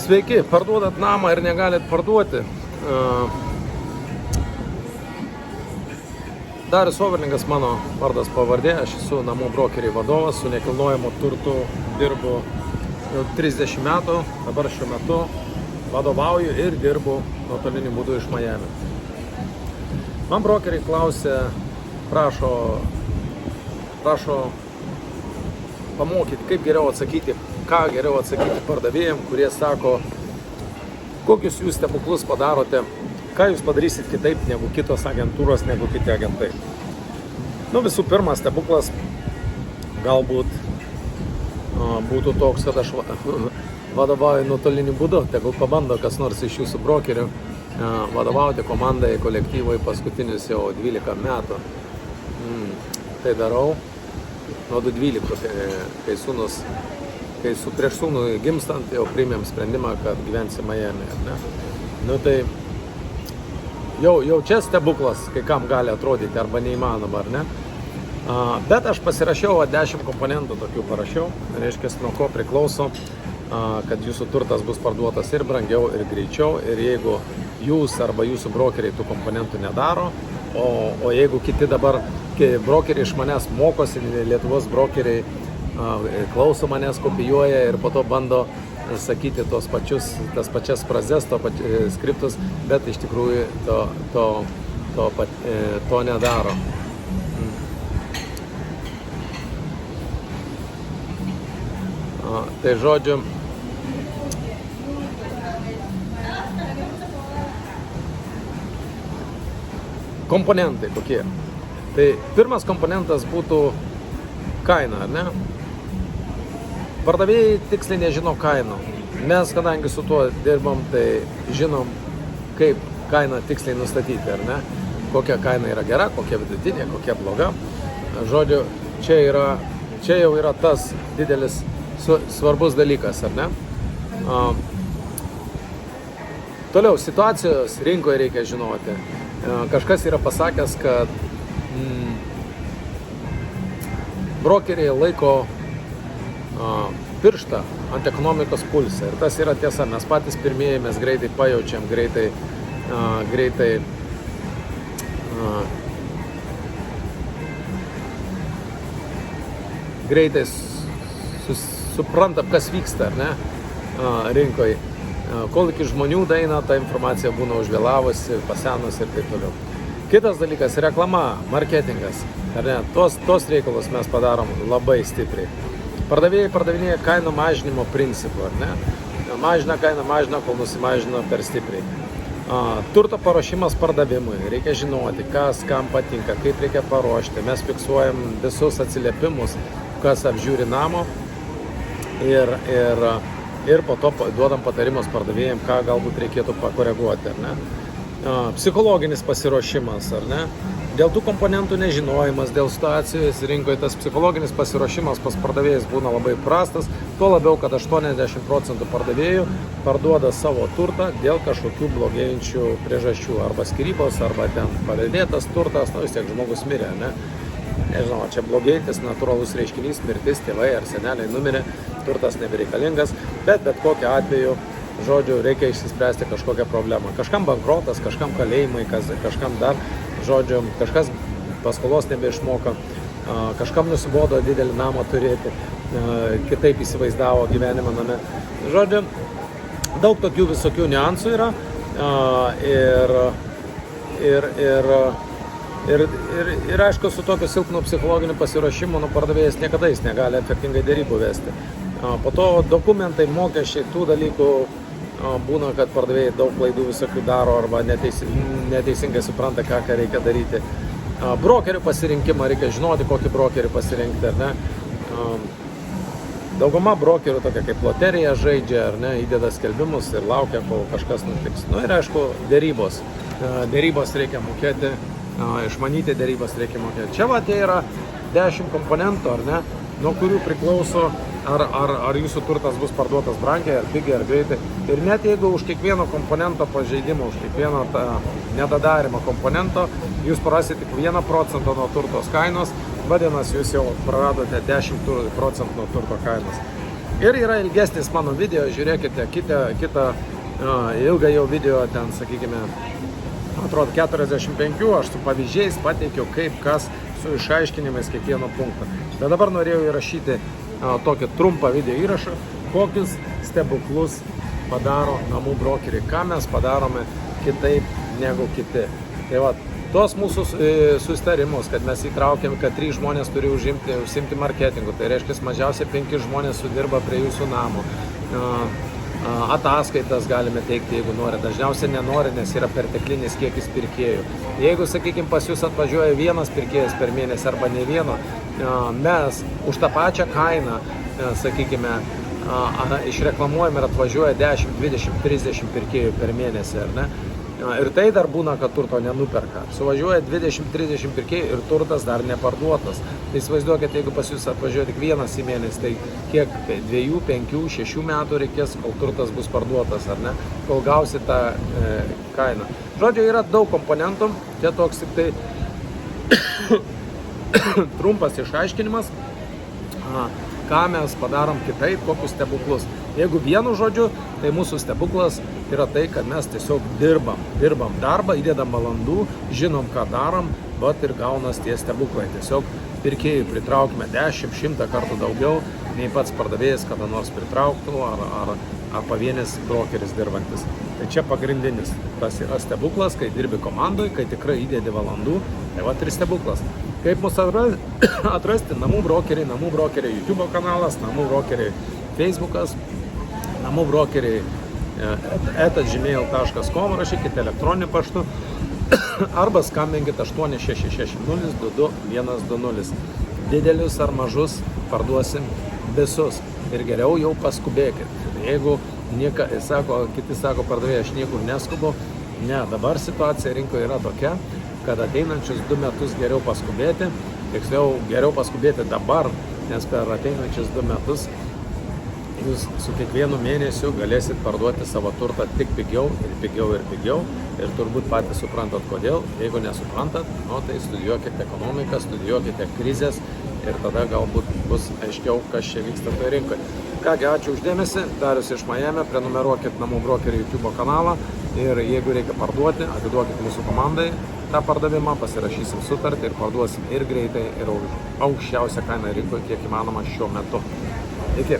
Sveiki, parduodat namą ir negalit parduoti. Darius Overlingas mano vardas pavardė, aš esu namų brokeriai vadovas, su nekilnojamo turtu dirbu jau 30 metų, dabar šiuo metu vadovauju ir dirbu nuotoliniu būdu iš Miami. Man brokeriai klausia, prašo pamokyti, kaip geriau atsakyti, ką geriau atsakyti pardavėjim, kurie sako, kokius jūs stebuklus padarote, ką jūs padarysit kitaip negu kitos agentūros, negu kiti agentai. Visų pirma, stebuklas galbūt būtų toks, kad aš vadovauju nuotoliniu būdu. Tegul pabando kas nors iš jūsų brokerių vadovauti komandai, kolektyvui paskutinius jau 12 metų. Tai darau nuo 2012, kai prieš sūnų gimstant jau priėmėm sprendimą, kad gyvensi Miami. Tai jau čia stebuklas, kai kam gali atrodyti arba neįmanoma, ar ne? Bet aš pasirašiau 10 komponentų, tokių parašiau, reiškia, nuo ko priklauso, kad jūsų turtas bus parduotas ir brangiau, ir greičiau, ir jeigu jūs arba jūsų brokeriai tų komponentų nedaro, o jeigu kiti dabar brokeriai iš manęs mokosi, Lietuvos brokeriai klauso manęs, kopijuoja ir po to bando sakyti tas pačias frazes, skriptus, bet iš tikrųjų to nedaro. Tai žodžiu, komponentai kokie. Tai pirmas komponentas būtų kaina, ar ne? Pardavėjai tiksliai nežino kainų. Mes, kadangi su tuo dirbam, tai žinom, kaip kainą tiksliai nustatyti, ar ne? Kokia kaina yra gera, kokia vidutinė, kokia bloga. Žodžiu, čia jau yra tas didelis svarbus dalykas, ar ne? Toliau, situacijos rinkoje reikia žinoti. Kažkas yra pasakęs, kad brokeriai laiko pirštą ant ekonomikos pulsą. Ir tas yra tiesa. Mes patys pirmieji, mes greitai pajaučiam, greitai suprantam, kas vyksta, ar ne, rinkoje. Kol iki žmonių daeina, ta informacija būna užvėlavusi, pasenusi ir taip toliau. Kitas dalykas - reklama, marketingas. Ar ne? Tos reikalus mes padarom labai stipriai. Pardavėjai pardavinėja kainų mažinimo principu, ar ne? Mažina kainą, kol nusimažina per stipriai. Turto paruošimas pardavimui. Reikia žinoti, kas kam patinka, kaip reikia paruošti. Mes fiksuojam visus atsiliepimus, kas apžiūri namo ir po to duodam patarimus pardavėjim, ką galbūt reikėtų pakoreguoti, ar ne? Psichologinis pasiruošimas, ar ne? Dėl tų komponentų nežinojimas, dėl situacijos rinkoje tas psichologinis pasiruošimas pas pardavėjus būna labai prastas, tuo labiau, kad 80% pardavėjų parduoda savo turtą dėl kažkokių blogėjančių priežasčių, arba skyrybos, arba ten paveldėtas turtas, vis tiek žmogus mirė, ne? Nežinau, čia blogėjantis natūralus reiškinys, mirtis, tėvai ar seneliai numirė, turtas nebereikalingas, bet kokiu atveju, žodžiu, reikia išsispręsti kažkokią problemą. Kažkam bankrotas, kažkam kalėjimai, kažkam dar, žodžiu, kažkas paskolos nebeišmoka, kažkam nusibodo didelį namą turėti, kitaip įsivaizdavo gyvenimą name. Žodžiu, daug tokių visokių niuansų yra ir aišku, su tokiu silpnu psichologiniu pasiruošimu pardavėjas niekada jis negali efektingai derybų vesti. Po to dokumentai, mokesčiai, tų dalykų būna, kad pardavėjai daug klaidų visokių daro arba neteisingai supranta, ką reikia daryti. Brokerių pasirinkimą reikia žinoti, kokį brokerį pasirinkti, ar ne. Dauguma brokerių tokia kaip loterija žaidžia, ar ne, įdeda skelbimus ir laukia, kol kažkas nutiks. Ir aišku, derybos. Derybos reikia mokėti, išmanyti derybas reikia mokėti. Čia tai yra 10 komponentų, ar ne, nuo kurių priklauso, ar jūsų turtas bus parduotas brangiai, ar pigiai, ar greitai. Ir net jeigu už kiekvieno komponento pažeidimo, už kiekvieno nedadarimo komponento, jūs prarasite tik 1% nuo turtos kainos, vadinasi, jūs jau praradote 10% nuo turto kainos. Ir yra ilgesnis mano video, žiūrėkite, kitą ilgą jau video, ten, sakykime, atrodo 45, aš su pavyzdžiais pateikiau, kaip kas su išaiškinimais kiekvieno punkto. Bet dabar norėjau įrašyti tokį trumpą video įrašą, kokius stebuklus padaro namų brokeriai, ką mes padarome kitaip negu kiti. Tai va, tos mūsų susitarimus, kad mes įtraukėm, kad 3 žmonės turi užsimti marketingu, tai reiškia mažiausiai 5 žmonės sudirba prie jūsų namo. Ataskaitas galime teikti, jeigu nori. Dažniausiai nenori, nes yra perteklinis kiekis pirkėjų. Jeigu, sakykime, pas jūs atvažiuoja vienas pirkėjas per mėnesį arba ne vieno, mes už tą pačią kainą, sakykime, išreklamuojam ir atvažiuoja 10, 20, 30 pirkėjų per mėnesį, ar ne? Ir tai dar būna, kad turto nenuperka. Suvažiuoja 20-30 pirkėjų ir turtas dar neparduotas. Tai įsivaizduokite, jeigu pas jūs atvažiuoja tik vienas į mėnesį, tai kiek 2, 5, 6 metų reikės, kol turtas bus parduotas, ar ne? Kol gausi tą kainą. Žodžiu, yra daug komponentų, čia toks tik tai trumpas išaiškinimas, ką mes padarom kitaip, kokius stebuklus. Jeigu vienu žodžiu, tai mūsų stebuklas yra tai, kad mes tiesiog dirbam darbą, įdedam valandų, žinom, ką darom, bet ir gaunas tie stebuklai. Tiesiog pirkėjų pritraukime 10-100 kartų daugiau, nei pats pardavėjas kada nors pritrauktų, ar pavienis brokeris dirbantis. Tai čia pagrindinis. Tas yra stebuklas, kai dirbi komandoj, kai tikrai įdedi valandų, tai va ir stebuklas. Kaip mus atrasti? Namų brokeriai YouTube kanalas, namų brokeriai Facebookas, namų brokeriai @gmail.com, rašykite elektroniniu paštu arba skambinkite 86602220. Didelius ar mažus parduosim visus ir geriau jau paskubėkit. Jeigu kiti sako pardavėjai, aš niekur neskubu, ne, dabar situacija rinkoje yra tokia, kad ateinančius 2 metus geriau paskubėti, tiksliau geriau paskubėti dabar, nes per ateinančius 2 metus jūs su kiekvienu mėnesiu galėsit parduoti savo turtą tik pigiau ir pigiau ir pigiau. Ir turbūt patys suprantat kodėl. Jeigu nesuprantat, tai studijuokite ekonomiką, studijuokite krizės ir tada galbūt bus aiškiau, kas čia vyksta toje rinkoje. Kągi, ačiū uždėmesi, Darius iš Miami, prenumeruokit namų brokerių YouTube kanalą ir jeigu reikia parduoti, atiduokit mūsų komandai tą pardavimą, pasirašysim sutartį ir parduosim ir greitai, ir aukščiausią kainą rinkoje, kiek įmanoma šiuo metu. Iki.